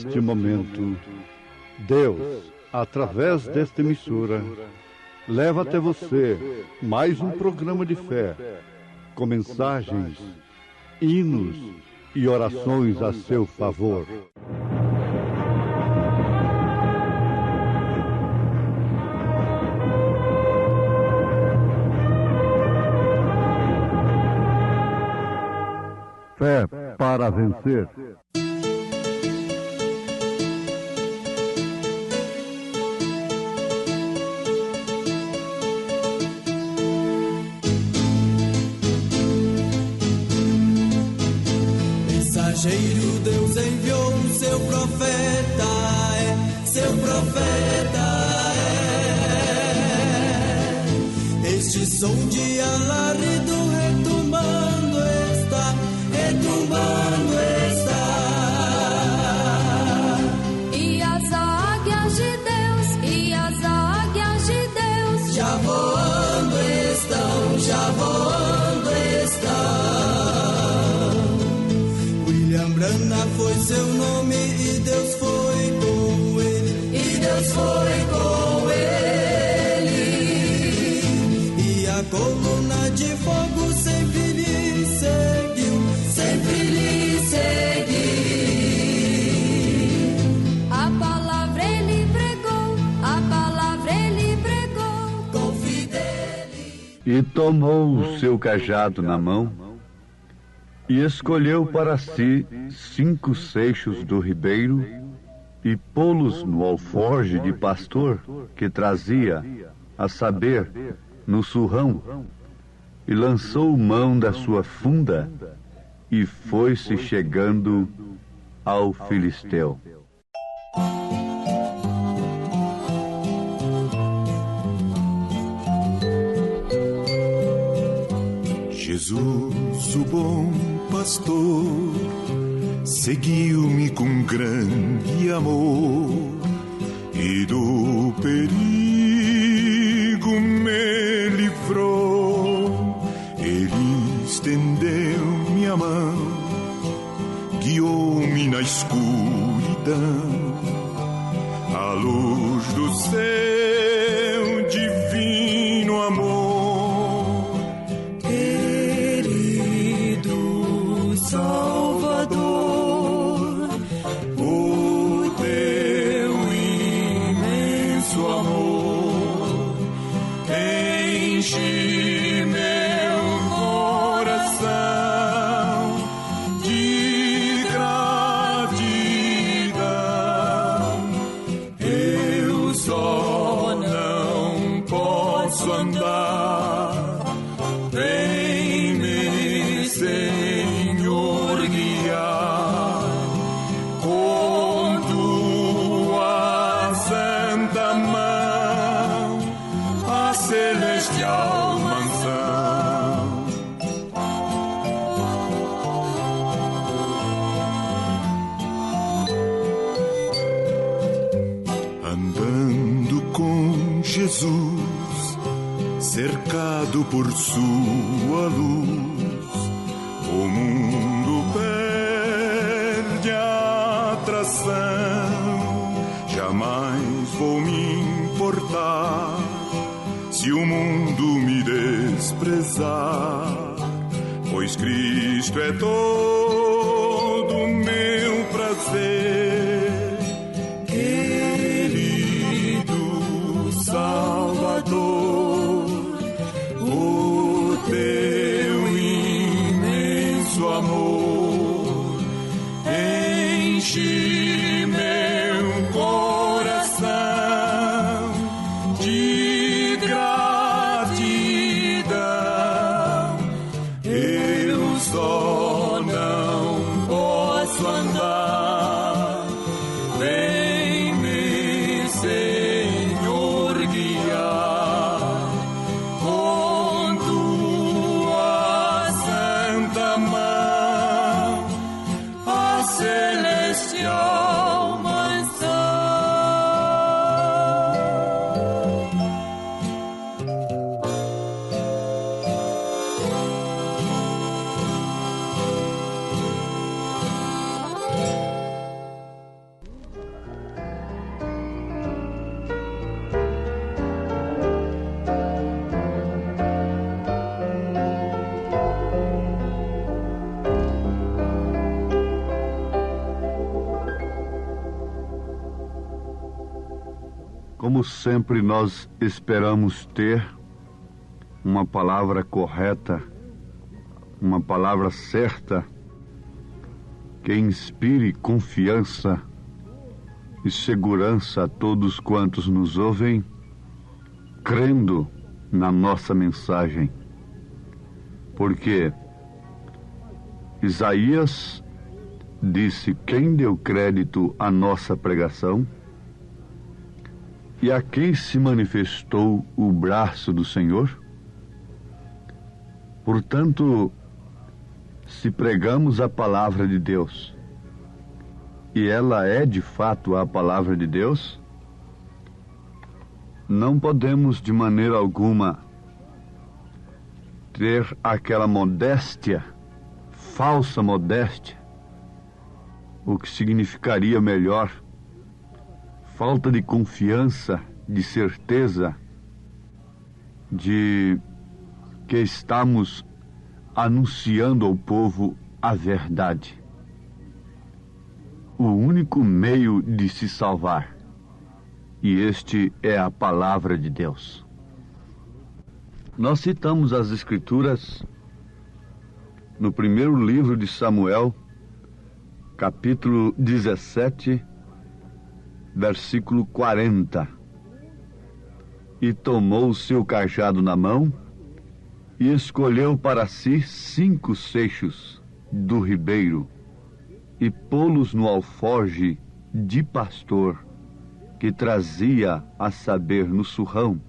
neste momento, Deus, através desta emissora, leva até você mais um programa de fé, com mensagens, hinos e orações a seu favor. Fé para vencer. Mensageiro, Deus enviou o seu profeta, seu profeta é. Este som de alarido retumbando está, retumbando está. E as águias de Deus, e as águias de Deus, já voando estão, já voando estão. William Branham foi seu nome e Deus foi com ele, e Deus foi com ele. E a coluna de fogo sempre lhe seguiu, sempre lhe seguiu. a palavra ele pregou, a palavra ele pregou, Com fidelidade. E tomou o seu cajado na mão e escolheu para si 5 seixos do ribeiro e pô-los no alforje de pastor que trazia, a saber, no surrão, e lançou mão da sua funda e foi-se chegando ao filisteu. Jesus, o bom pastor, seguiu-me com grande amor e do perigo me livrou. Ele estendeu-me a mão, guiou-me na escuridão, à luz do seu divino amor. Salvador, o teu imenso amor enche meu coração de gratidão. Eu só não posso andar, vem-me Senhor guiar com tua santa mão a celestial mansão. Andando com Jesus, cercado por sua luz, o mundo perde a atração. Jamais vou me importar se o mundo me desprezar, pois Cristo é todo meu prazer. Querido Salvador, o teu imenso amor enche meu coração de gratidão. Eu só não posso andar, Como sempre, nós esperamos ter uma palavra correta, uma palavra certa, que inspire confiança e segurança a todos quantos nos ouvem, crendo na nossa mensagem. Porque Isaías disse: quem deu crédito à nossa pregação? E a quem se manifestou o braço do Senhor? Portanto, se pregamos a palavra de Deus, e ela é de fato a palavra de Deus, não podemos de maneira alguma ter aquela modéstia, falsa modéstia, o que significaria melhor, falta de confiança, de certeza, de que estamos anunciando ao povo a verdade. O único meio de se salvar. E este é a palavra de Deus. Nós citamos as Escrituras no primeiro livro de Samuel, capítulo 17, versículo 40. E tomou o seu cajado na mão e escolheu para si 5 seixos do ribeiro e pô-los no alforje de pastor que trazia, a saber, no surrão,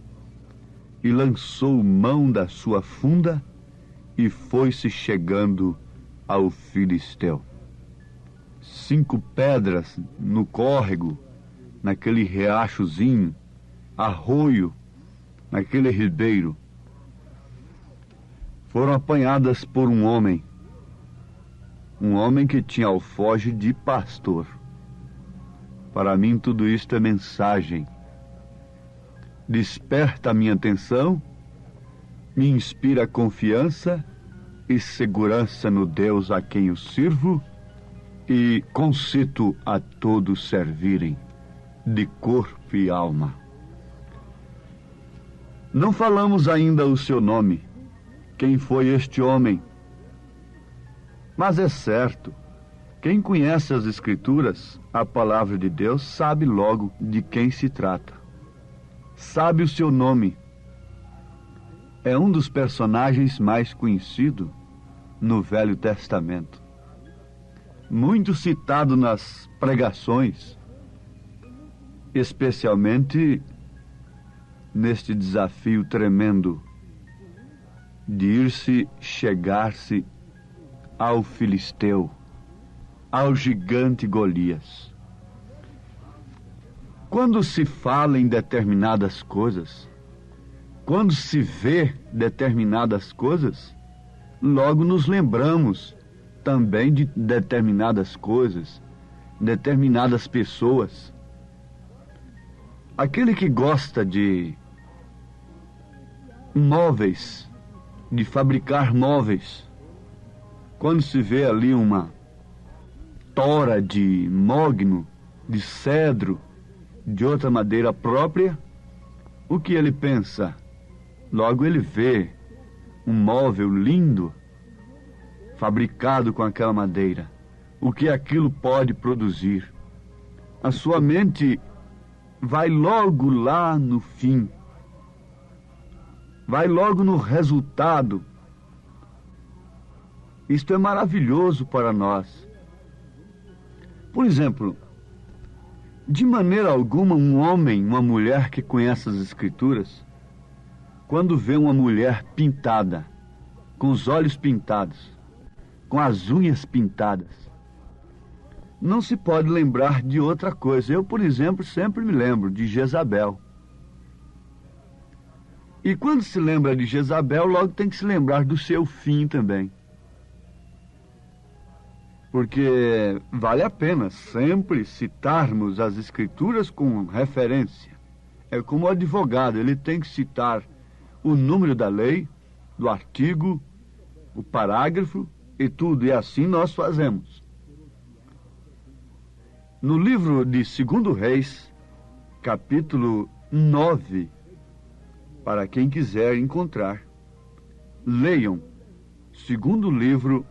e lançou mão da sua funda e foi-se chegando ao filisteu. 5 pedras no córrego, naquele riachozinho, arroio, naquele ribeiro, foram apanhadas por um homem que tinha alforje de pastor. Para mim tudo isto é mensagem. Desperta a minha atenção, me inspira confiança e segurança no Deus a quem eu sirvo, e concito a todos servirem, de corpo e alma. Não falamos ainda o seu nome, quem foi este homem. Mas é certo, quem conhece as Escrituras, a palavra de Deus, sabe logo de quem se trata. Sabe o seu nome. É um dos personagens mais conhecidos no Velho Testamento. Muito citado nas pregações, especialmente neste desafio tremendo de chegar-se ao filisteu, ao gigante Golias. Quando se fala em determinadas coisas, quando se vê determinadas coisas, logo nos lembramos também de determinadas coisas, determinadas pessoas. Aquele que gosta de móveis, de fabricar móveis, quando se vê ali uma tora de mogno, de cedro, de outra madeira própria, o que ele pensa? Logo ele vê um móvel lindo, fabricado com aquela madeira. O que aquilo pode produzir? A sua mente vai logo lá no fim, vai logo no resultado. Isto é maravilhoso para nós. Por exemplo, de maneira alguma um homem, uma mulher que conhece as Escrituras, quando vê uma mulher pintada, com os olhos pintados, com as unhas pintadas, não se pode lembrar de outra coisa. Eu, por exemplo, sempre me lembro de Jezabel. E quando se lembra de Jezabel, logo tem que se lembrar do seu fim também. Porque vale a pena sempre citarmos as Escrituras com referência. É como o advogado, ele tem que citar o número da lei, do artigo, o parágrafo e tudo, e assim nós fazemos. No livro de 2 Reis, capítulo 9, para quem quiser encontrar. Leiam segundo livro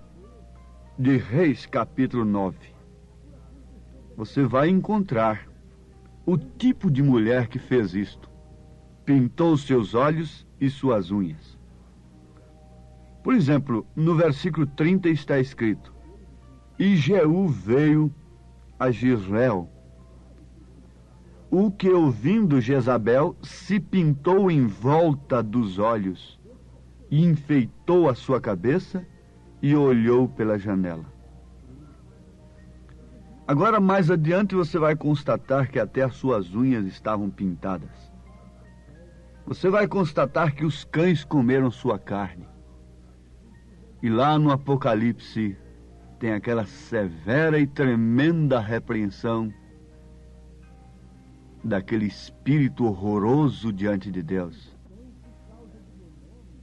de Reis, capítulo 9. Você vai encontrar o tipo de mulher que fez isto. Pintou seus olhos e suas unhas. Por exemplo, no versículo 30 está escrito: E Jeú veio a Jezreel, o que, ouvindo Jezabel, se pintou em volta dos olhos, e enfeitou a sua cabeça, e olhou pela janela. Agora, mais adiante, você vai constatar que até as suas unhas estavam pintadas. Você vai constatar que os cães comeram sua carne. E lá no Apocalipse tem aquela severa e tremenda repreensão daquele espírito horroroso diante de Deus.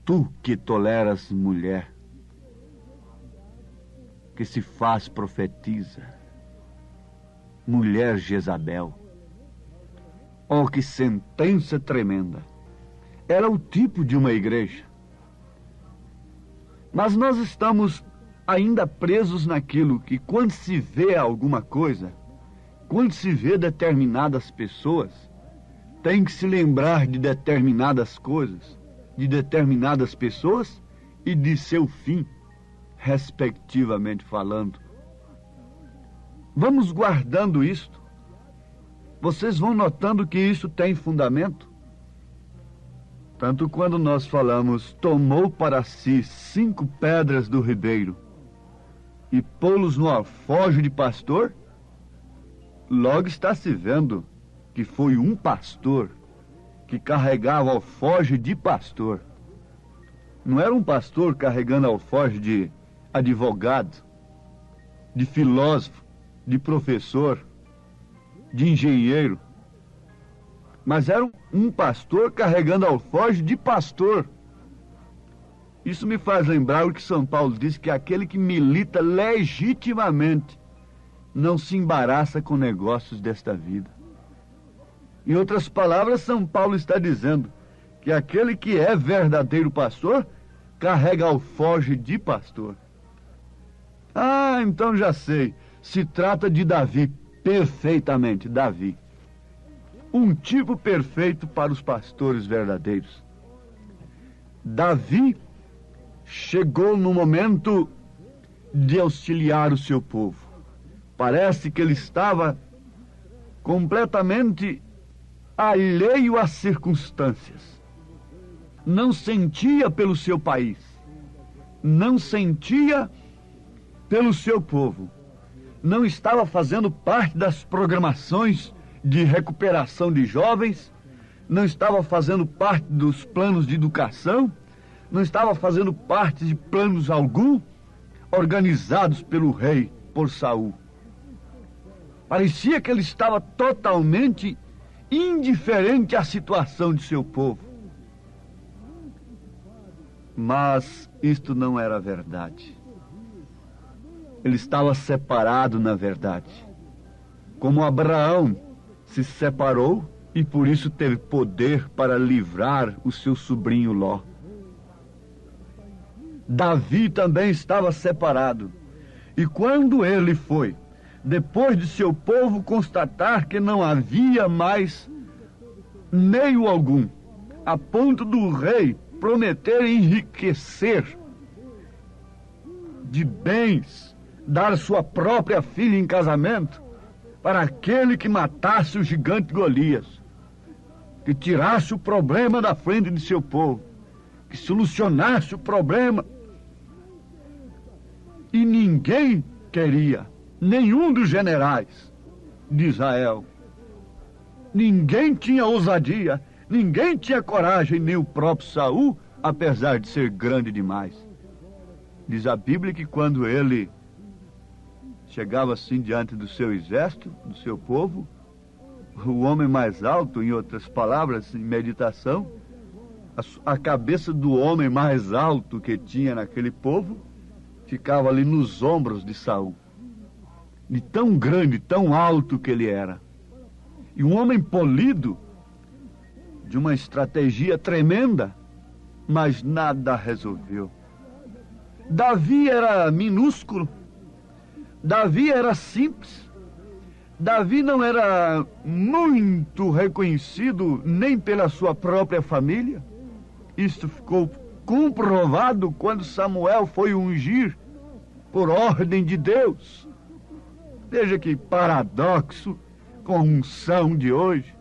Tu que toleras mulher, que se faz profetiza, mulher Jezabel. Oh, que sentença tremenda! Era o tipo de uma igreja. Mas nós estamos ainda presos naquilo que, quando se vê alguma coisa, quando se vê determinadas pessoas, tem que se lembrar de determinadas coisas, de determinadas pessoas e de seu fim, respectivamente falando. Vamos guardando isto. Vocês vão notando que isso tem fundamento. Tanto quando nós falamos, tomou para si 5 pedras do ribeiro e pô-los no alforje de pastor, logo está se vendo que foi um pastor que carregava alforje de pastor. Não era um pastor carregando alforje de advogado, de filósofo, de professor, de engenheiro, mas era um pastor carregando alforje de pastor. Isso me faz lembrar o que São Paulo diz, que aquele que milita legitimamente não se embaraça com negócios desta vida. Em outras palavras, São Paulo está dizendo que aquele que é verdadeiro pastor carrega alforje de pastor. Ah, então já sei. Se trata de Davi, perfeitamente, Davi. Um tipo perfeito para os pastores verdadeiros. Davi chegou no momento de auxiliar o seu povo. Parece que ele estava completamente alheio às circunstâncias. Não sentia pelo seu país. Não sentia pelo seu povo. Não estava fazendo parte das programações de recuperação de jovens, não estava fazendo parte dos planos de educação, não estava fazendo parte de planos algum organizados pelo rei, por Saul. Parecia que ele estava totalmente indiferente à situação de seu povo. Mas isto não era verdade. Ele estava separado, na verdade. Como Abraão se separou e por isso teve poder para livrar o seu sobrinho Ló. Davi também estava separado. E quando ele foi, depois de seu povo constatar que não havia mais meio algum, a ponto do rei prometer enriquecer de bens, dar sua própria filha em casamento para aquele que matasse o gigante Golias, que tirasse o problema da frente de seu povo, que solucionasse o problema. E ninguém queria, nenhum dos generais de Israel. Ninguém tinha ousadia, ninguém tinha coragem, nem o próprio Saul, apesar de ser grande demais. Diz a Bíblia que quando ele chegava assim diante do seu exército, do seu povo, o homem mais alto, em outras palavras, em meditação, a cabeça do homem mais alto que tinha naquele povo ficava ali nos ombros de Saul. De tão grande, tão alto que ele era. E um homem polido, de uma estratégia tremenda, mas nada resolveu. Davi era minúsculo, Davi era simples, Davi não era muito reconhecido nem pela sua própria família. Isto ficou comprovado quando Samuel foi ungir por ordem de Deus. Veja que paradoxo com a unção de hoje,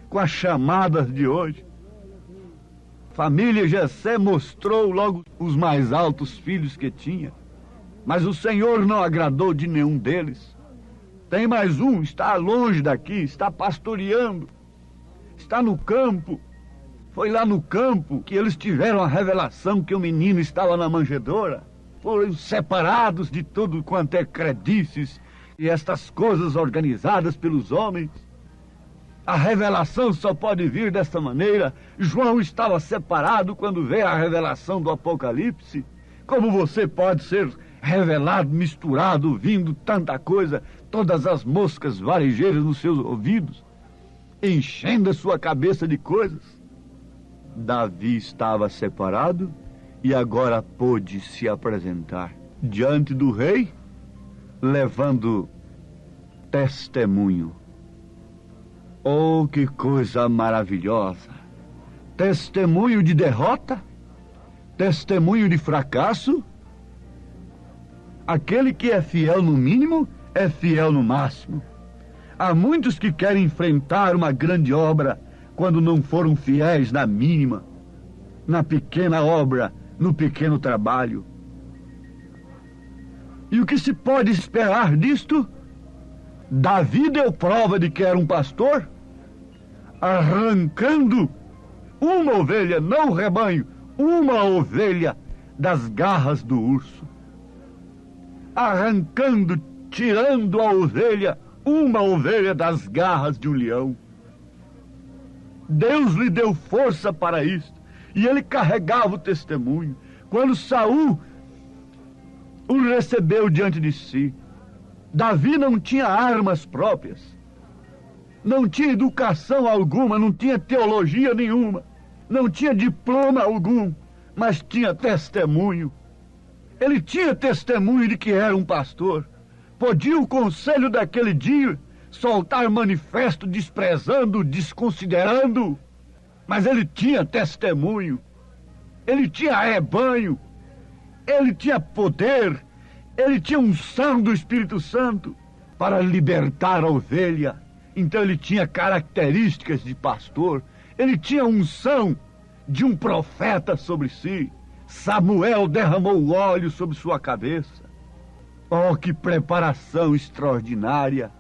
com as chamadas de hoje. Família Jessé mostrou logo os mais altos filhos que tinha, mas o Senhor não agradou de nenhum deles. Tem mais um, está longe daqui, está pastoreando, está no campo. Foi lá no campo que eles tiveram a revelação que o menino estava na manjedoura. Foram separados de tudo quanto é credícies e estas coisas organizadas pelos homens. A revelação só pode vir desta maneira. João estava separado quando veio a revelação do Apocalipse. Como você pode ser revelado, misturado, vindo tanta coisa, todas as moscas varejeiras nos seus ouvidos, enchendo a sua cabeça de coisas? Davi estava separado e agora pôde se apresentar diante do rei, levando testemunho. Oh, que coisa maravilhosa! Testemunho de derrota, testemunho de fracasso. Aquele que é fiel no mínimo é fiel no máximo. Há muitos que querem enfrentar uma grande obra quando não foram fiéis na mínima, na pequena obra, no pequeno trabalho. E o que se pode esperar disto? Davi deu prova de que era um pastor, arrancando uma ovelha, não o rebanho, uma ovelha das garras do urso. Arrancando, tirando a ovelha, uma ovelha das garras de um leão. Deus lhe deu força para isso, e ele carregava o testemunho. Quando Saul o recebeu diante de si, Davi não tinha armas próprias, não tinha educação alguma, não tinha teologia nenhuma, não tinha diploma algum, mas tinha testemunho. Ele tinha testemunho de que era um pastor. Podia o conselho daquele dia soltar manifesto desprezando, desconsiderando, mas ele tinha testemunho, ele tinha rebanho, ele tinha poder, ele tinha unção do Espírito Santo para libertar a ovelha. Então ele tinha características de pastor, ele tinha unção de um profeta sobre si. Samuel derramou o óleo sobre sua cabeça. Oh, que preparação extraordinária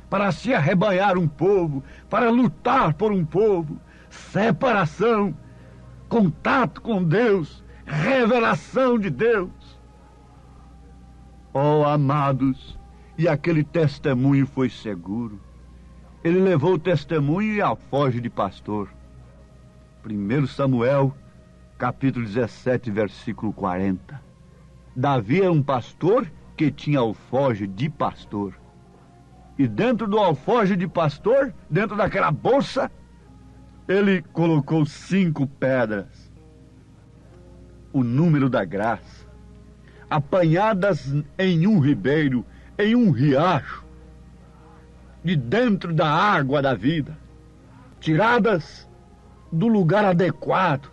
para se arrebanhar um povo, para lutar por um povo. Separação, contato com Deus, revelação de Deus. Oh, amados, e aquele testemunho foi seguro. Ele levou o testemunho e a alforje de pastor. 1 Samuel, capítulo 17, versículo 40. Davi era um pastor que tinha alforje de pastor. E dentro do alforje de pastor, dentro daquela bolsa, ele colocou 5 pedras. O número da graça. Apanhadas em um ribeiro, em um riacho, de dentro da água da vida. Tiradas do lugar adequado.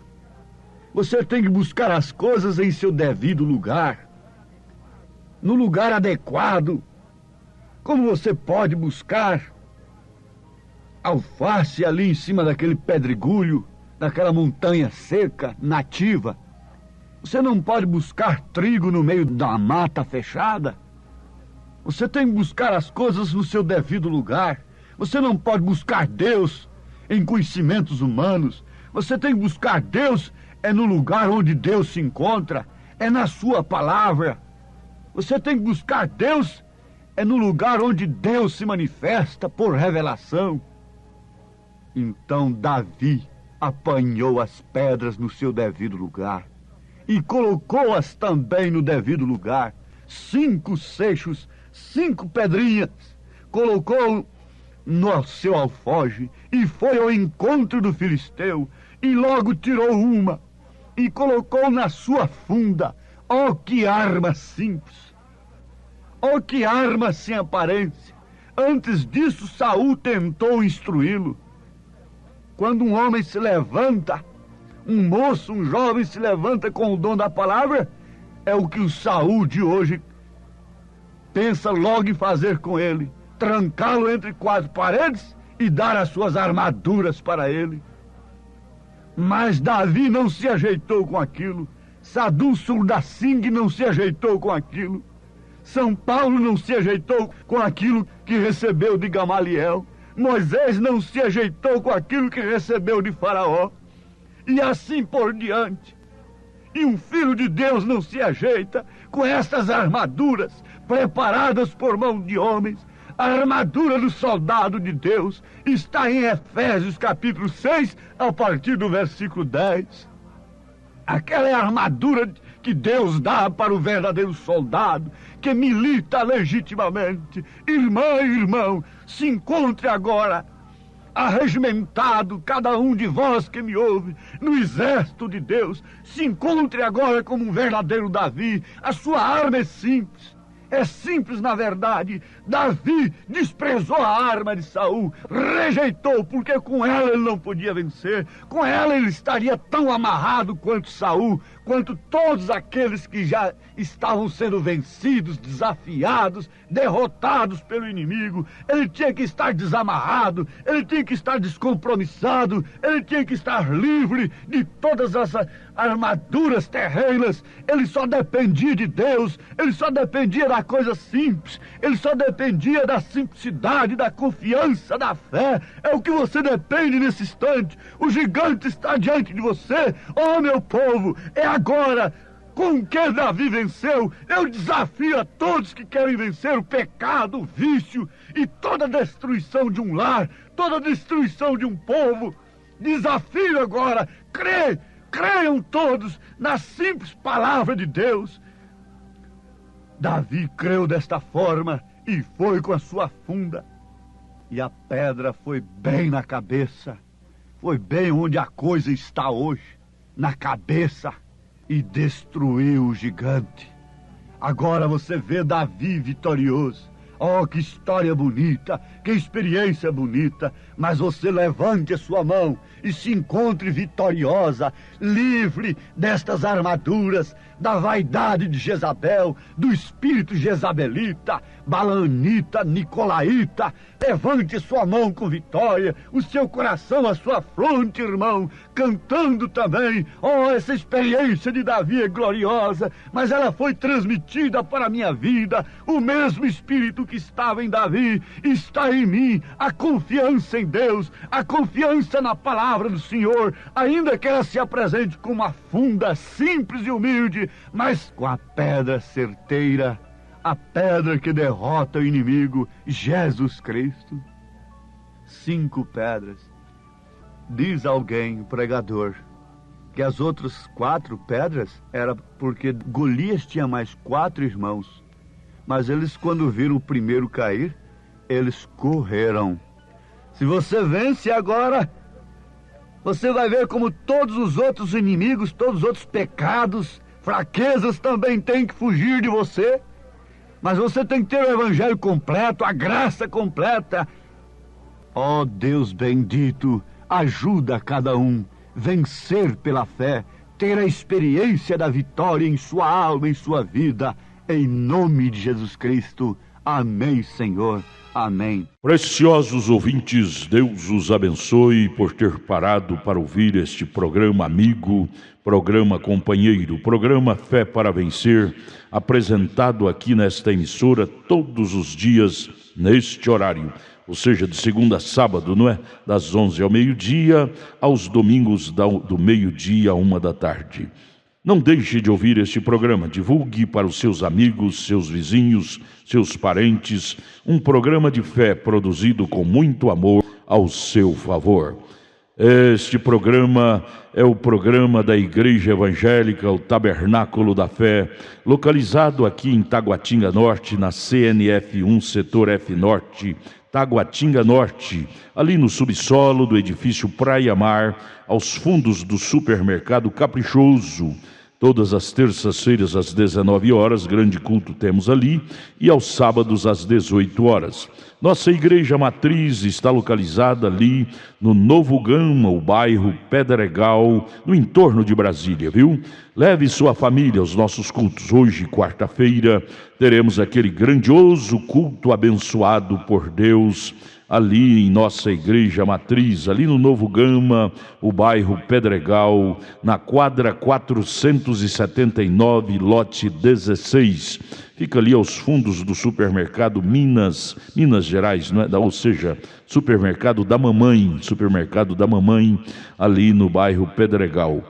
Você tem que buscar as coisas em seu devido lugar, no lugar adequado. Como você pode buscar alface ali em cima daquele pedregulho, daquela montanha seca, nativa? Você não pode buscar trigo no meio da mata fechada. Você tem que buscar as coisas no seu devido lugar. Você não pode buscar Deus em conhecimentos humanos. Você tem que buscar Deus no lugar onde Deus se encontra, é na sua palavra. Você tem que buscar Deus no lugar onde Deus se manifesta por revelação. Então Davi apanhou as pedras no seu devido lugar e colocou-as também no devido lugar. 5 seixos, 5 pedrinhas. Colocou no seu alforje e foi ao encontro do filisteu e logo tirou uma e colocou na sua funda. Oh, que arma simples! Oh, que arma sem aparência! Antes disso, Saul tentou instruí-lo. Quando um homem se levanta, um moço, um jovem se levanta com o dom da palavra, é o que o Saul de hoje pensa logo em fazer com ele: trancá-lo entre quatro paredes e dar as suas armaduras para ele. Mas Davi não se ajeitou com aquilo. Sadum Surdasing não se ajeitou com aquilo. São Paulo não se ajeitou com aquilo que recebeu de Gamaliel. Moisés não se ajeitou com aquilo que recebeu de Faraó. E assim por diante. E um filho de Deus não se ajeita com estas armaduras preparadas por mão de homens. A armadura do soldado de Deus está em Efésios capítulo 6, a partir do versículo 10. Aquela é a armadura que Deus dá para o verdadeiro soldado, que milita legitimamente. Irmã e irmão, se encontre agora arregimentado, cada um de vós que me ouve, no exército de Deus. Se encontre agora como um verdadeiro Davi. A sua arma é simples. É simples, na verdade. Davi desprezou a arma de Saul, rejeitou, porque com ela ele não podia vencer. Com ela ele estaria tão amarrado quanto Saul, quanto todos aqueles que já estavam sendo vencidos, desafiados, derrotados pelo inimigo. Ele tinha que estar desamarrado, ele tinha que estar descompromissado, ele tinha que estar livre de todas essas armaduras terrenas. Ele só dependia de Deus, ele só dependia da coisa simples, ele só dependia da simplicidade, da confiança, da fé. É o que você depende nesse instante. O gigante está diante de você. Oh, meu povo, é agora. Com que Davi venceu? Eu desafio a todos que querem vencer o pecado, o vício e toda a destruição de um lar, toda a destruição de um povo. Desafio agora. Creiam todos na simples palavra de Deus. Davi creu desta forma e foi com a sua funda. E a pedra foi bem na cabeça. Foi bem onde a coisa está hoje, na cabeça. E destruiu o gigante. Agora você vê Davi vitorioso. Oh, que história bonita, que experiência bonita. Mas você levante a sua mão e se encontre vitoriosa, livre destas armaduras, da vaidade de Jezabel, do espírito jezabelita, balanita, nicolaíta. Levante sua mão com vitória, o seu coração, a sua fronte, irmão, cantando também. Oh, essa experiência de Davi é gloriosa, mas ela foi transmitida para a minha vida. O mesmo espírito que estava em Davi está em mim. A confiança em Deus, a confiança na palavra do Senhor, ainda que ela se apresente com uma funda simples e humilde, mas com a pedra certeira, a pedra que derrota o inimigo, Jesus Cristo. 5 pedras. Diz alguém, pregador, que as outras 4 pedras era porque Golias tinha mais 4 irmãos. Mas eles, quando viram o primeiro cair, eles correram. Se você vence agora, você vai ver como todos os outros inimigos, todos os outros pecados, fraquezas também têm que fugir de você. Mas você tem que ter o evangelho completo, a graça completa. Ó Deus bendito, ajuda cada um a vencer pela fé, ter a experiência da vitória em sua alma, em sua vida, em nome de Jesus Cristo. Amém, Senhor. Amém. Preciosos ouvintes, Deus os abençoe por ter parado para ouvir este programa amigo, programa companheiro, programa Fé para Vencer, apresentado aqui nesta emissora todos os dias neste horário, ou seja, de segunda a sábado, não é? Das 11 ao meio-dia, aos domingos do meio-dia à 1 da tarde. Não deixe de ouvir este programa, divulgue para os seus amigos, seus vizinhos, seus parentes, um programa de fé produzido com muito amor ao seu favor. Este programa é o programa da Igreja Evangélica, o Tabernáculo da Fé, localizado aqui em Taguatinga Norte, na CNF 1, Setor F Norte, Taguatinga Norte, ali no subsolo do edifício Praia Mar, aos fundos do supermercado Caprichoso. Todas as terças-feiras às 19 horas, grande culto temos ali, e aos sábados às 18 horas. Nossa igreja matriz está localizada ali no Novo Gama, o bairro Pedregal, no entorno de Brasília, viu? Leve sua família aos nossos cultos. Hoje, quarta-feira, teremos aquele grandioso culto abençoado por Deus, ali em nossa igreja matriz, ali no Novo Gama, o bairro Pedregal, na quadra 479, lote 16. Fica ali aos fundos do supermercado Minas Gerais, não é? Ou seja, supermercado da mamãe, ali no bairro Pedregal.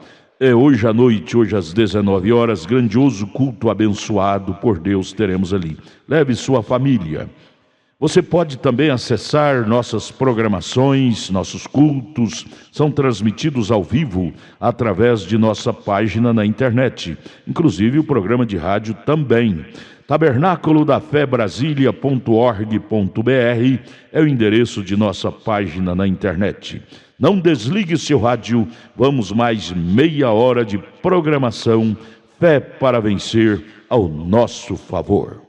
Hoje à noite, hoje às 19 horas, grandioso culto abençoado por Deus teremos ali. Leve sua família. Você pode também acessar nossas programações, nossos cultos, são transmitidos ao vivo através de nossa página na internet, inclusive o programa de rádio também. Tabernáculo da Fé Brasília.org.br é o endereço de nossa página na internet. Não desligue seu rádio, vamos mais meia hora de programação, Fé para Vencer ao nosso favor.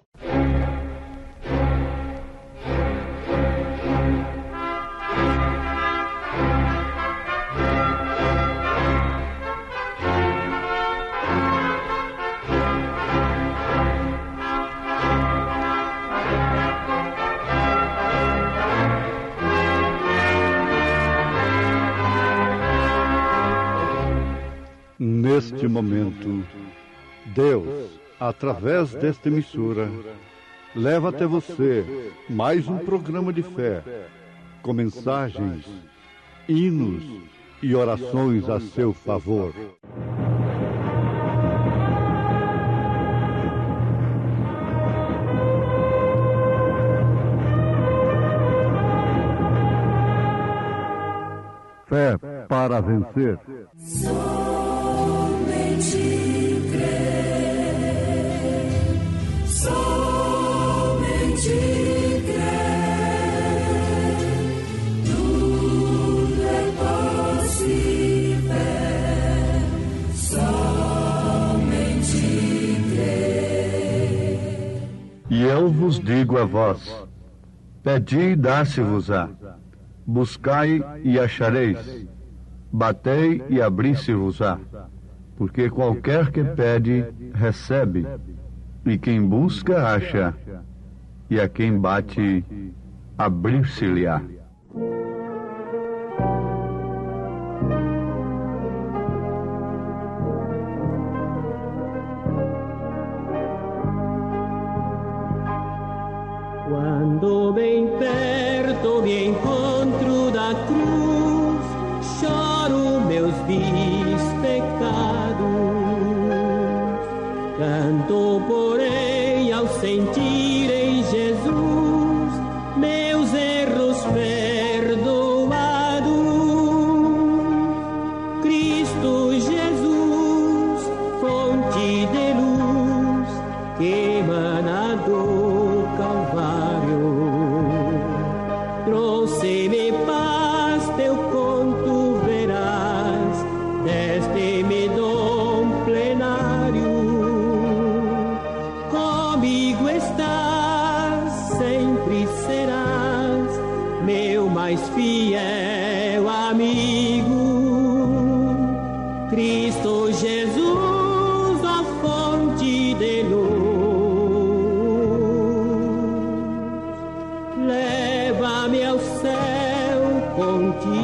Neste momento, Deus, através desta emissora, leva até você mais um programa de fé, com mensagens, hinos e orações a seu favor. Fé para vencer. Somente crer, tudo é possível. Somente crer. E eu vos digo a vós: pedi e dá-se-vos-á, buscai e achareis, batei e abri-se-vos-á. Porque qualquer que pede, recebe, e quem busca, acha, e a quem bate, abrir-se-lhe-á. Quando bem perto me encontro da cruz, choro meus vis pecados. Canto, porém, ao sentir em Jesus meus erros perdoados. Cristo Jesus, fonte de luz, que emana do Calvário, trouxe-me paz, teu conto verás, deste-me dom plenário. Comigo estás, sempre serás, meu mais fiel amigo. Cristo Jesus, a fonte de luz, leva-me ao céu contigo.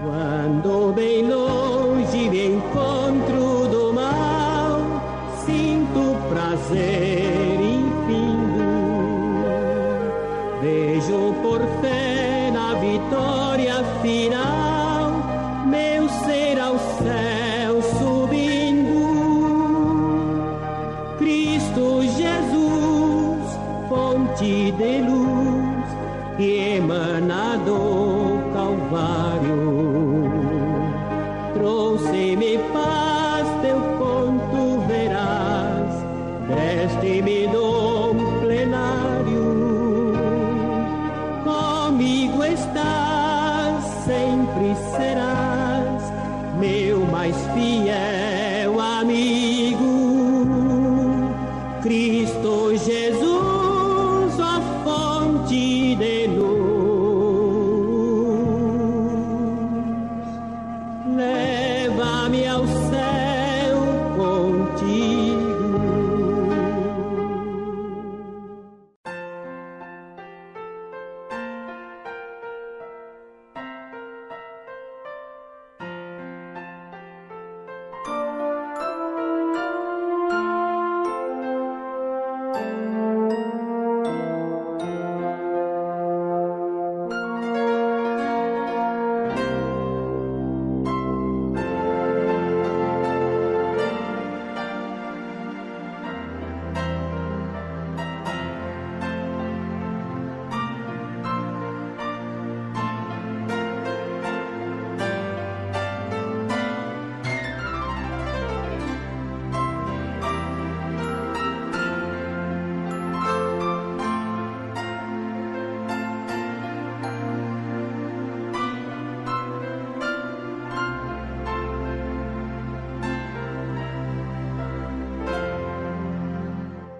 Quando bem longe me encontro do mal, sinto prazer infindo. Vejo por fé na vitória final, meu ser ao céu subindo. Cristo Jesus, fonte de luz, que emana do Calvário. Trouxe-me paz, teu conto verás, deste-me dom plenário. Comigo estás, sempre serás, meu mais fiel amigo. Cristo Jesus, a fonte de luz, leva-me ao céu contigo.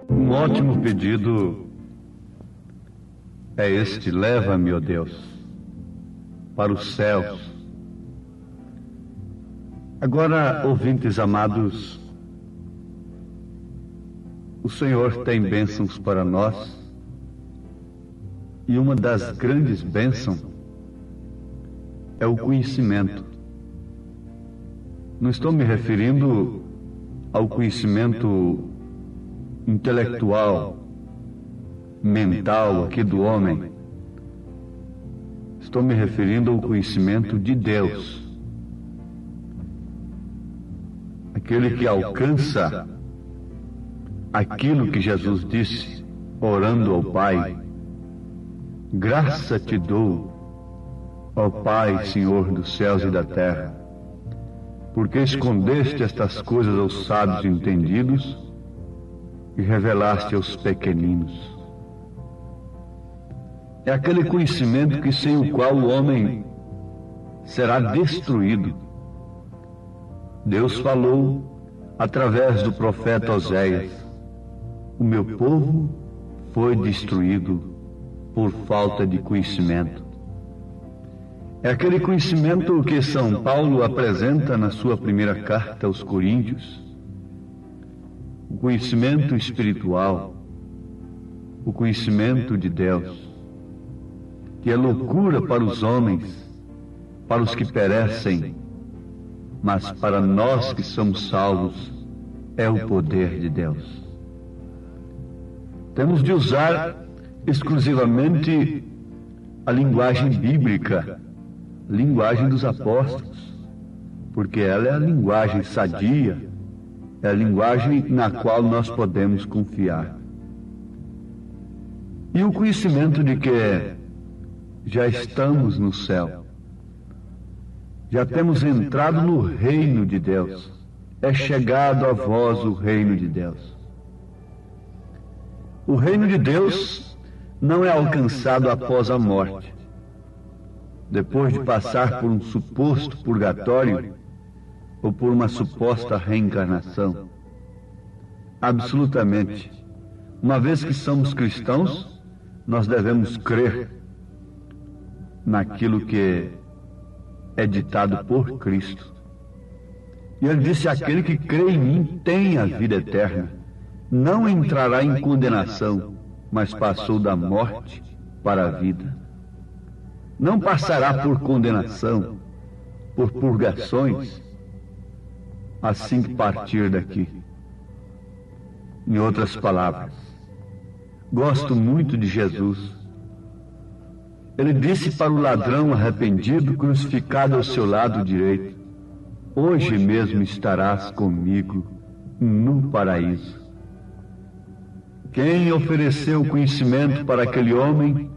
Um ótimo pedido é este: leva-me, ó Deus, para os céus. Agora, ouvintes amados, o Senhor tem bênçãos para nós, e uma das grandes bênçãos é o conhecimento. Não estou me referindo ao conhecimento intelectual, mental aqui do homem. Estou me referindo ao conhecimento de Deus, aquele que alcança aquilo que Jesus disse, orando ao Pai: graça te dou, ó Pai, Senhor dos céus e da terra, porque escondeste estas coisas aos sábios entendidos e revelaste aos pequeninos. É aquele conhecimento que sem o qual o homem será destruído. Deus falou através do profeta Oséias: o meu povo foi destruído por falta de conhecimento. É aquele conhecimento que São Paulo apresenta na sua primeira carta aos Coríntios, o conhecimento espiritual, o conhecimento de Deus, que é loucura para os homens, para os que perecem, mas para nós que somos salvos é o poder de Deus. Temos de usar exclusivamente a linguagem bíblica, linguagem dos apóstolos, porque ela é a linguagem sadia, é a linguagem na qual nós podemos confiar. E o conhecimento de que já estamos no céu, já temos entrado no reino de Deus, é chegado a vós o reino de Deus. O reino de Deus não é alcançado após a morte, depois de passar por um suposto purgatório ou por uma suposta reencarnação. Absolutamente. Uma vez que somos cristãos, nós devemos crer naquilo que é ditado por Cristo. E ele disse: aquele que crê em mim tem a vida eterna, não entrará em condenação, mas passou da morte para a vida. Não passará por condenação, por purgações, assim que partir daqui. Em outras palavras, gosto muito de Jesus. Ele disse para o ladrão arrependido crucificado ao seu lado direito: hoje mesmo estarás comigo no paraíso. Quem ofereceu conhecimento para aquele homem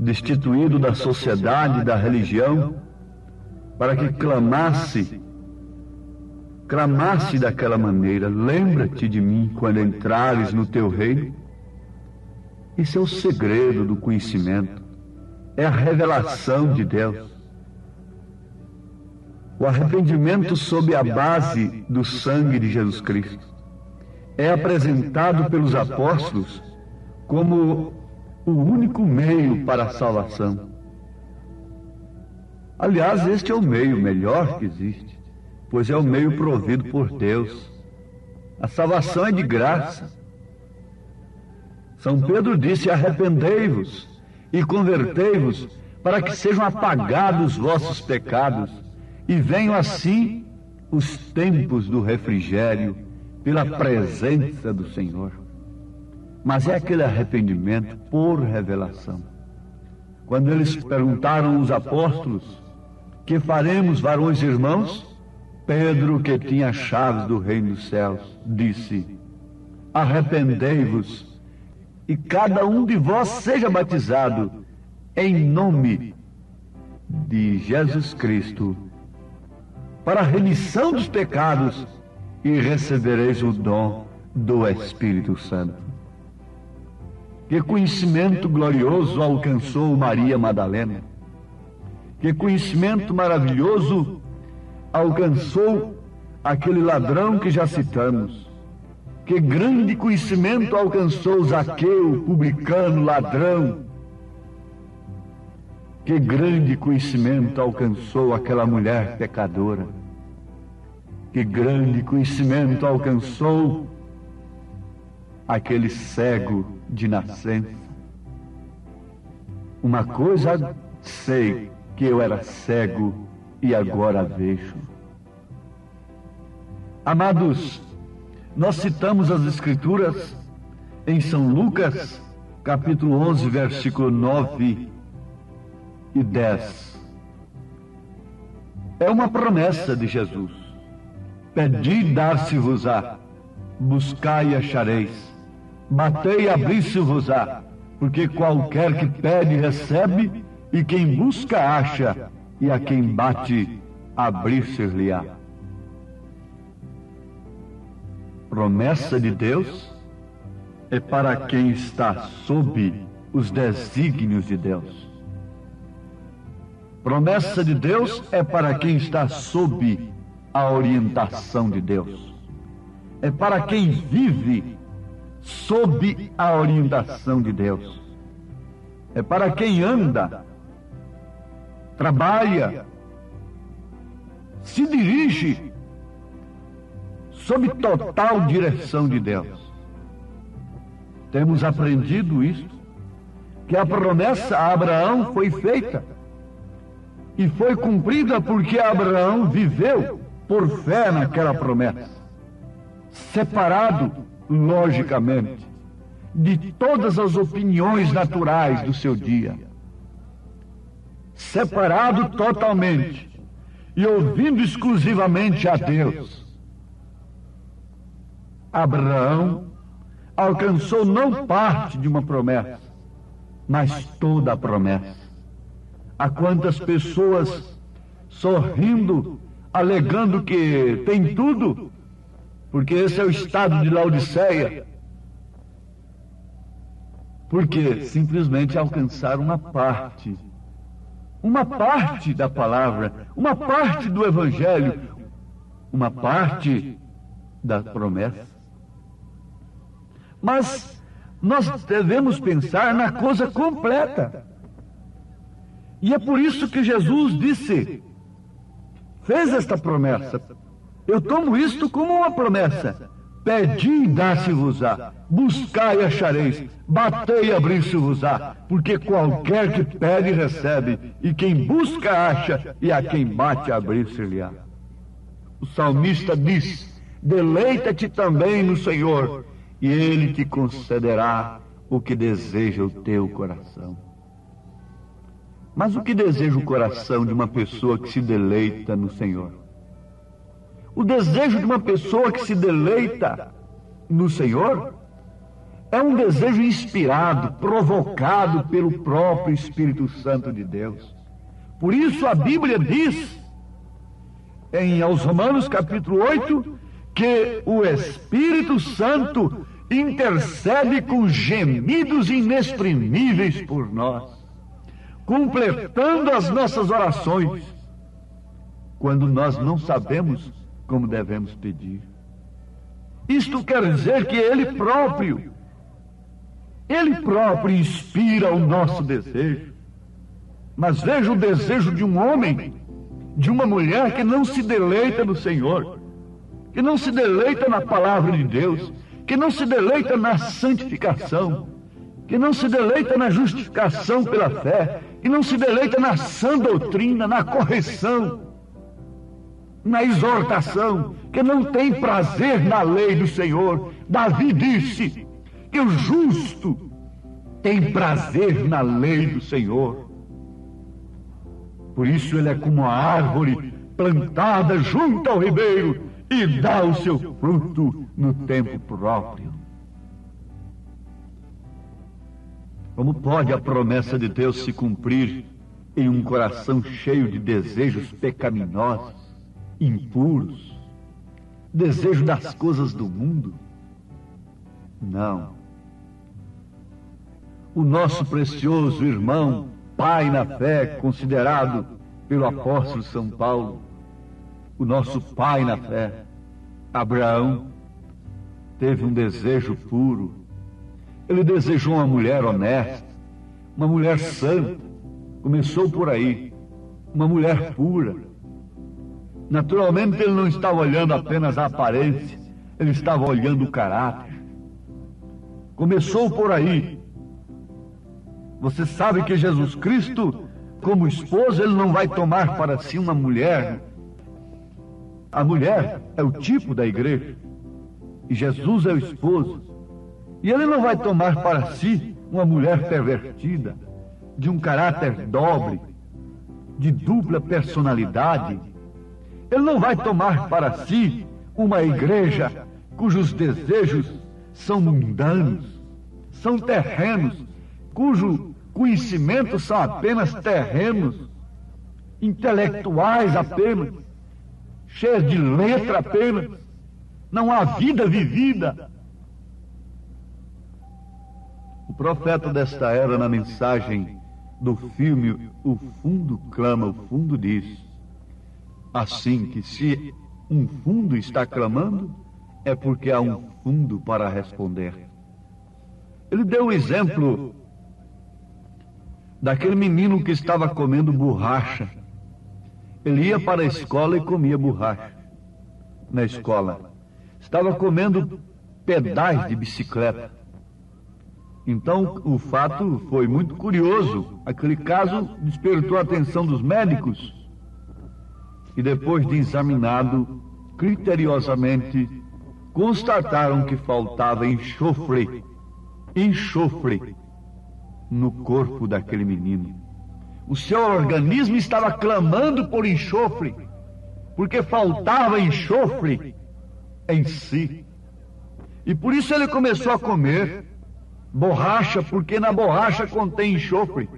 destituído da sociedade, da religião, para que clamasse daquela maneira: lembra-te de mim quando entrares no teu reino. Esse é o segredo do conhecimento, é a revelação de Deus. O arrependimento sob a base do sangue de Jesus Cristo é apresentado pelos apóstolos como o único meio para a salvação. Aliás, este é o meio melhor que existe, pois é o meio provido por Deus. A salvação é de graça. São Pedro disse: arrependei-vos e convertei-vos, para que sejam apagados os vossos pecados e venham assim os tempos do refrigério pela presença do Senhor. Mas é aquele arrependimento por revelação. Quando eles perguntaram aos apóstolos: que faremos, varões e irmãos? Pedro, que tinha as chaves do reino dos céus, disse: arrependei-vos e cada um de vós seja batizado em nome de Jesus Cristo para a remissão dos pecados, e recebereis o dom do Espírito Santo. Que conhecimento glorioso alcançou Maria Madalena! Que conhecimento maravilhoso alcançou aquele ladrão que já citamos! Que grande conhecimento alcançou Zaqueu, publicano, ladrão! Que grande conhecimento alcançou aquela mulher pecadora! Que grande conhecimento alcançou aquele cego de nascença! Uma coisa sei, que eu era cego e agora vejo. Amados, nós citamos as Escrituras em São Lucas, capítulo 11, versículo 9 e 10. É uma promessa de Jesus: pedi, dar-se-vos-á, buscai e achareis, batei e abrir-se-vos-á, porque qualquer que pede recebe, e quem busca acha, e a quem bate abrir-se-lhe-á. Promessa de Deus é para quem está sob os desígnios de Deus. Promessa de Deus é para quem está sob a orientação de Deus. É para quem vive sob a orientação de Deus. É para quem anda, trabalha, se dirige sob total direção de Deus. Temos aprendido isto, que a promessa a Abraão foi feita e foi cumprida porque Abraão viveu por fé naquela promessa, separado, logicamente, de todas as opiniões naturais do seu dia, separado totalmente e ouvindo exclusivamente a Deus. Abraão alcançou não parte de uma promessa, mas toda a promessa. Há quantas pessoas sorrindo, alegando que tem tudo, porque esse é o estado de Laodiceia, porque simplesmente alcançaram uma parte da palavra, uma parte do Evangelho, uma parte da promessa. Mas nós devemos pensar na coisa completa. E é por isso que Jesus fez esta promessa. Eu tomo isto como uma promessa. Pedi e dar-se-vos-á, buscai e achareis, batei e abrir-se-vos-á, porque qualquer que pede recebe, e quem busca acha, e a quem bate abrir-se-lhe-á. O salmista diz: deleita-te também no Senhor, e Ele te concederá o que deseja o teu coração. Mas o que deseja o coração de uma pessoa que se deleita no Senhor? O desejo de uma pessoa que se deleita no Senhor É um desejo inspirado, provocado pelo próprio Espírito Santo de Deus. Por isso a Bíblia diz, aos Romanos capítulo 8, que o Espírito Santo intercede com gemidos inexprimíveis por nós, completando as nossas orações, quando nós não sabemos como devemos pedir. Isto quer dizer que Ele próprio inspira o nosso desejo. Mas veja o desejo de um homem, de uma mulher que não se deleita no Senhor, que não se deleita na palavra de Deus, que não se deleita na santificação, que não se deleita na justificação pela fé, que não se deleita na sã doutrina, na correção, na exortação, que não tem prazer na lei do Senhor. Davi disse que o justo tem prazer na lei do Senhor. Por isso ele é como uma árvore plantada junto ao ribeiro e dá o seu fruto no tempo próprio. Como pode a promessa de Deus se cumprir em um coração cheio de desejos pecaminosos, impuros, desejo das coisas do mundo? Não. O nosso precioso irmão, pai na fé, considerado pelo apóstolo São Paulo, o nosso pai na fé, Abraão, teve um desejo puro. Ele desejou uma mulher honesta, uma mulher santa. Começou por aí, uma mulher pura. Naturalmente ele não estava olhando apenas a aparência, ele estava olhando o caráter. Começou por aí. Você sabe que Jesus Cristo, como esposo, ele não vai tomar para si uma mulher. A mulher é o tipo da igreja, e Jesus é o esposo. E ele não vai tomar para si uma mulher pervertida, de um caráter dobre, de dupla personalidade. Ele não vai tomar para si uma igreja cujos desejos são mundanos, são terrenos, cujo conhecimento são apenas terrenos, intelectuais apenas, cheios de letra apenas, não há vida vivida. O profeta desta era, na mensagem do filme O Fundo Clama, o Fundo diz assim, que se um fundo está clamando, é porque há um fundo para responder. Ele deu o exemplo daquele menino que estava comendo borracha. Ele ia para a escola e comia borracha na escola. Estava comendo pedais de bicicleta. Então, o fato foi muito curioso. Aquele caso despertou a atenção dos médicos. E depois de examinado criteriosamente, constataram que faltava enxofre no corpo daquele menino. O seu organismo estava clamando por enxofre, porque faltava enxofre em si. E por isso ele começou a comer borracha, porque na borracha contém enxofre,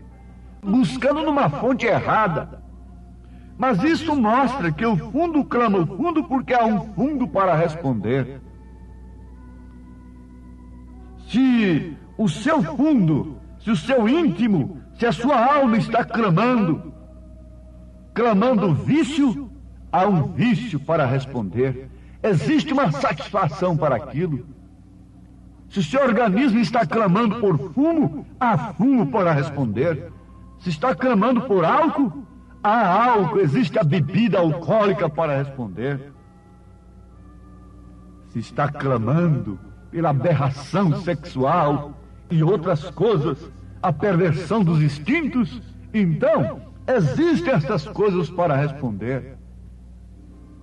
buscando numa fonte errada. Mas isso mostra que o fundo clama o fundo porque há um fundo para responder. Se o seu fundo, se o seu íntimo, se a sua alma está clamando vício, há um vício para responder. Existe uma satisfação para aquilo. Se o seu organismo está clamando por fumo, há fumo para responder. Se está clamando por álcool, há álcool, existe a bebida alcoólica para responder. Se está clamando pela aberração sexual e outras coisas, a perversão dos instintos, então existem essas coisas para responder.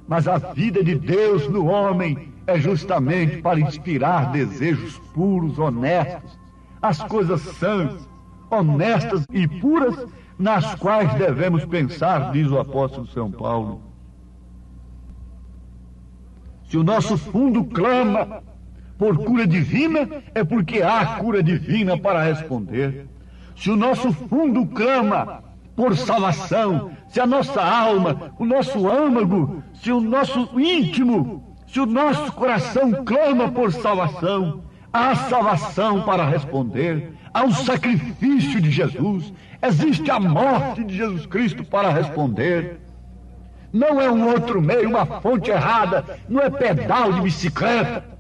Mas a vida de Deus no homem é justamente para inspirar desejos puros, honestos, as coisas sãs, honestas e puras, nas quais devemos pensar, diz o apóstolo São Paulo. Se o nosso fundo clama por cura divina, é porque há cura divina para responder. Se o nosso fundo clama por salvação, se a nossa alma, o nosso âmago, se o nosso íntimo, se o nosso coração clama por salvação, há salvação para responder, há o sacrifício de Jesus, existe a morte de Jesus Cristo para responder. Não é um outro meio, uma fonte errada, não é pedal de bicicleta.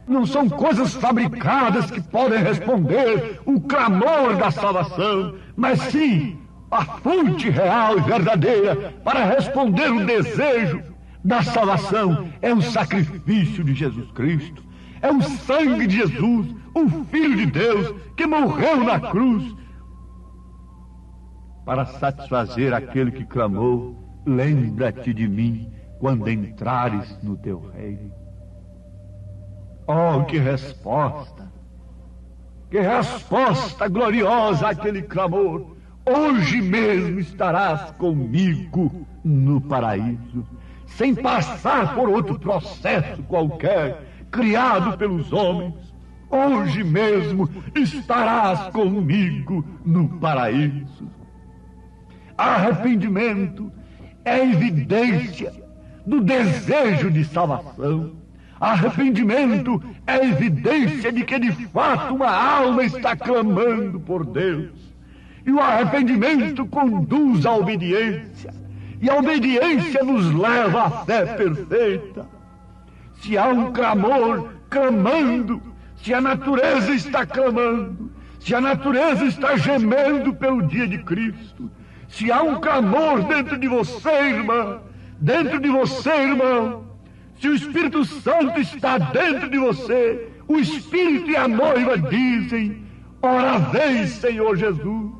Não são coisas fabricadas que podem responder o clamor da salvação, mas sim a fonte real e verdadeira para responder o desejo da salvação é o sacrifício de Jesus Cristo. É o sangue de Jesus, o Filho de Deus, que morreu na cruz para satisfazer aquele que clamou: lembra-te de mim quando entrares no teu reino. Oh, que resposta! Que resposta gloriosa àquele clamor! Hoje mesmo estarás comigo no paraíso, sem passar por outro processo qualquer, criado pelos homens. Hoje mesmo estarás comigo no paraíso. Arrependimento é evidência do desejo de salvação. Arrependimento é evidência de que de fato uma alma está clamando por Deus. E o arrependimento conduz à obediência. E a obediência nos leva à fé perfeita. Se há um clamor clamando, se a natureza está clamando, se a natureza está gemendo pelo dia de Cristo, se há um clamor dentro de você, irmã, dentro de você, irmão, se o Espírito Santo está dentro de você, o Espírito e a noiva dizem: ora vem, Senhor Jesus,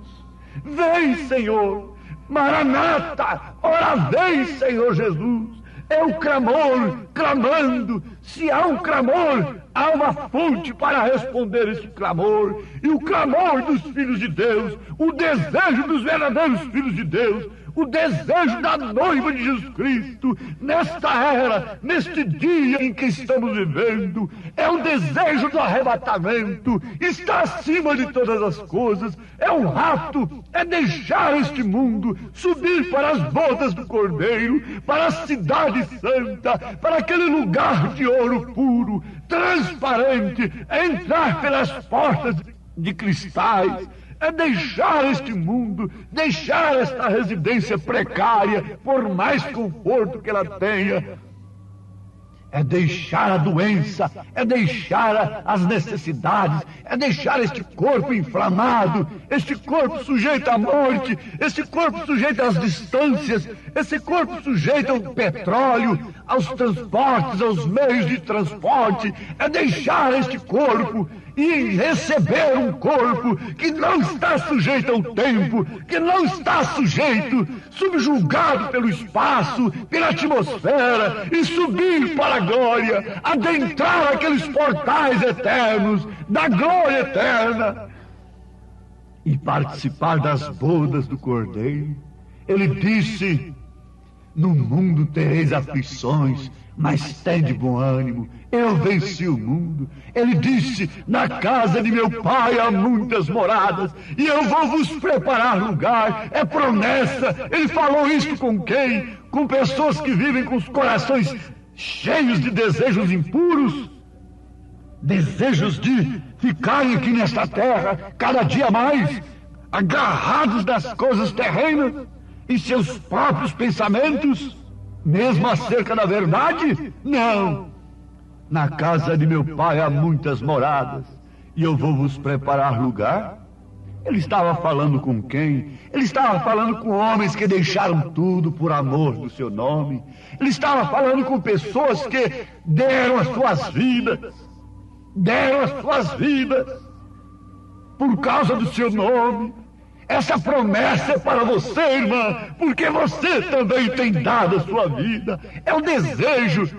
vem, Senhor, Maranata, ora vem, Senhor Jesus. É o clamor, clamando. Se há um clamor, há uma fonte para responder esse clamor. E o clamor dos filhos de Deus, o desejo dos verdadeiros filhos de Deus, o desejo da noiva de Jesus Cristo, nesta era, neste dia em que estamos vivendo, é o desejo do arrebatamento, está acima de todas as coisas, é um rapto, é deixar este mundo, subir para as bodas do Cordeiro, para a cidade santa, para aquele lugar de ouro puro, transparente, entrar pelas portas de cristais, é deixar este mundo, deixar esta residência precária, por mais conforto que ela tenha. É deixar a doença, é deixar as necessidades, é deixar este corpo inflamado, este corpo sujeito à morte, este corpo sujeito às distâncias, esse corpo sujeito ao petróleo, aos transportes, aos meios de transporte. É deixar este corpo e receber um corpo que não está sujeito ao tempo, que não está sujeito, subjugado pelo espaço, pela atmosfera, e subir para a glória, adentrar aqueles portais eternos da glória eterna e participar das bodas do Cordeiro. Ele disse: no mundo tereis aflições, mas tende bom ânimo, eu venci o mundo. Ele disse: na casa de meu pai há muitas moradas, e eu vou vos preparar lugar. É promessa. Ele falou isso com quem? Com pessoas que vivem com os corações cheios de desejos impuros, desejos de ficarem aqui nesta terra cada dia mais, agarrados nas coisas terrenas, em seus próprios pensamentos, mesmo acerca da verdade? Não. Na casa de meu pai há muitas moradas, e eu vou vos preparar lugar. Ele estava falando com quem? Ele estava falando com homens que deixaram tudo por amor do seu nome. Ele estava falando com pessoas que deram as suas vidas por causa do seu nome. Essa promessa é para você, irmã, porque você também tem dado a sua vida. É o desejo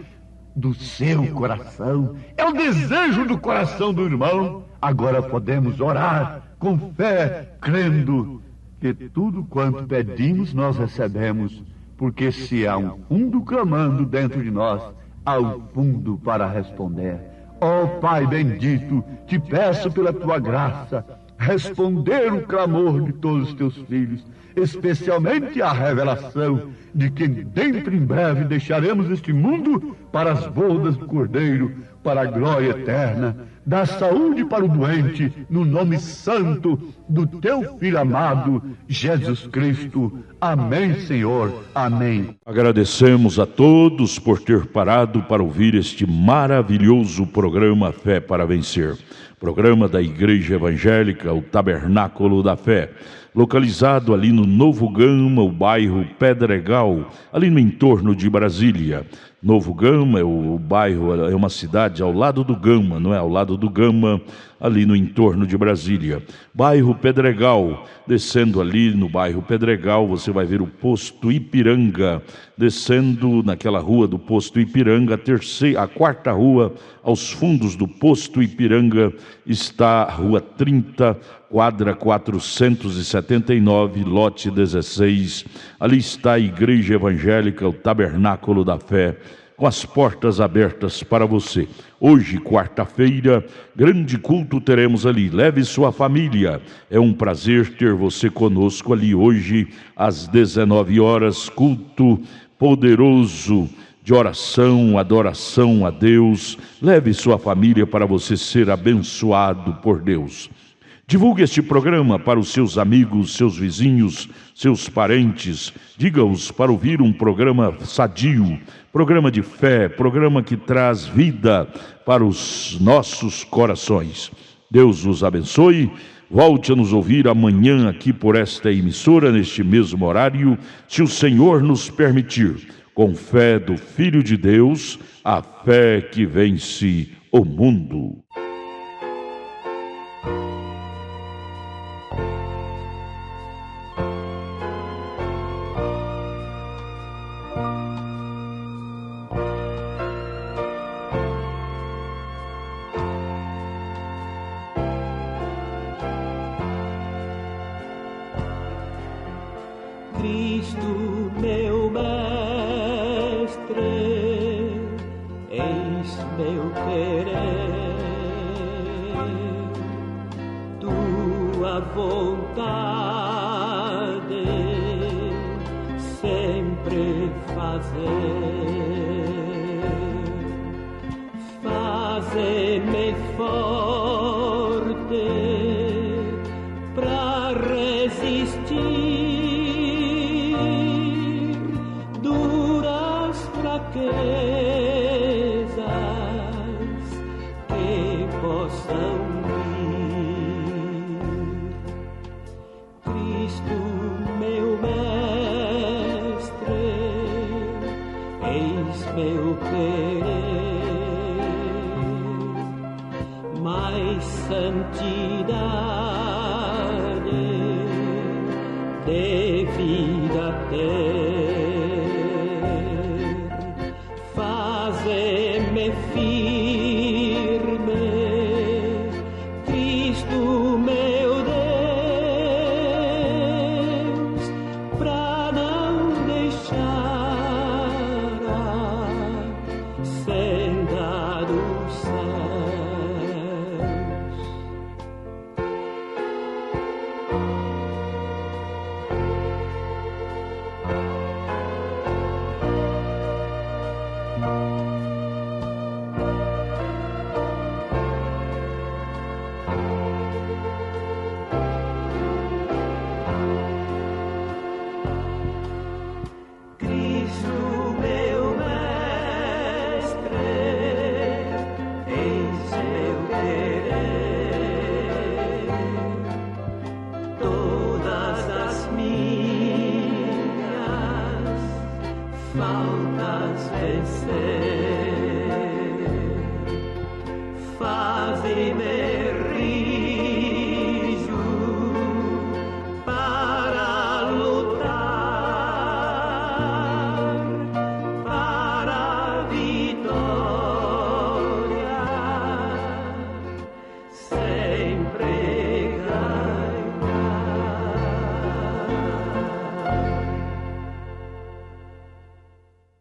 do seu coração, é o desejo do coração do irmão. Agora podemos orar com fé, crendo que tudo quanto pedimos nós recebemos, porque se há um fundo clamando dentro de nós, ao fundo para responder. Ó Pai bendito, te peço pela tua graça, responder o clamor de todos os teus filhos, especialmente a revelação de que dentro em breve deixaremos este mundo para as bodas do Cordeiro, para a glória eterna. Dá saúde para o doente, no nome santo do teu Filho amado, Jesus Cristo. Amém, Senhor. Amém. Agradecemos a todos por ter parado para ouvir este maravilhoso programa Fé para Vencer. Programa da Igreja Evangélica, o Tabernáculo da Fé, localizado ali no Novo Gama, o bairro Pedregal, ali no entorno de Brasília. Novo Gama, o bairro, é uma cidade ao lado do Gama, não é? Ao lado do Gama, ali no entorno de Brasília. Bairro Pedregal, descendo ali no bairro Pedregal, você vai ver o posto Ipiranga. Descendo naquela rua do posto Ipiranga, a quarta rua, aos fundos do posto Ipiranga, está a rua 30, quadra 479, lote 16. Ali está a Igreja Evangélica, o Tabernáculo da Fé, com as portas abertas para você. Hoje, quarta-feira, grande culto teremos ali. Leve sua família. É um prazer ter você conosco ali hoje, às 19 horas, culto poderoso de oração, adoração a Deus. Leve sua família para você ser abençoado por Deus. Divulgue este programa para os seus amigos, seus vizinhos, seus parentes. Diga-os para ouvir um programa sadio, programa de fé, programa que traz vida para os nossos corações. Deus os abençoe. Volte a nos ouvir amanhã aqui por esta emissora, neste mesmo horário, se o Senhor nos permitir. Com fé do Filho de Deus, a fé que vence o mundo. Cristo, meu mestre, eis meu querer, tua vontade sempre fazer, faze-me forte pra resistir que possam vir. Cristo, meu mestre, eis meu querer, mais santidade de vida ter. Faze-me firme, Cristo meu Deus, pra não deixar a senda dos céus. Faltas vencer.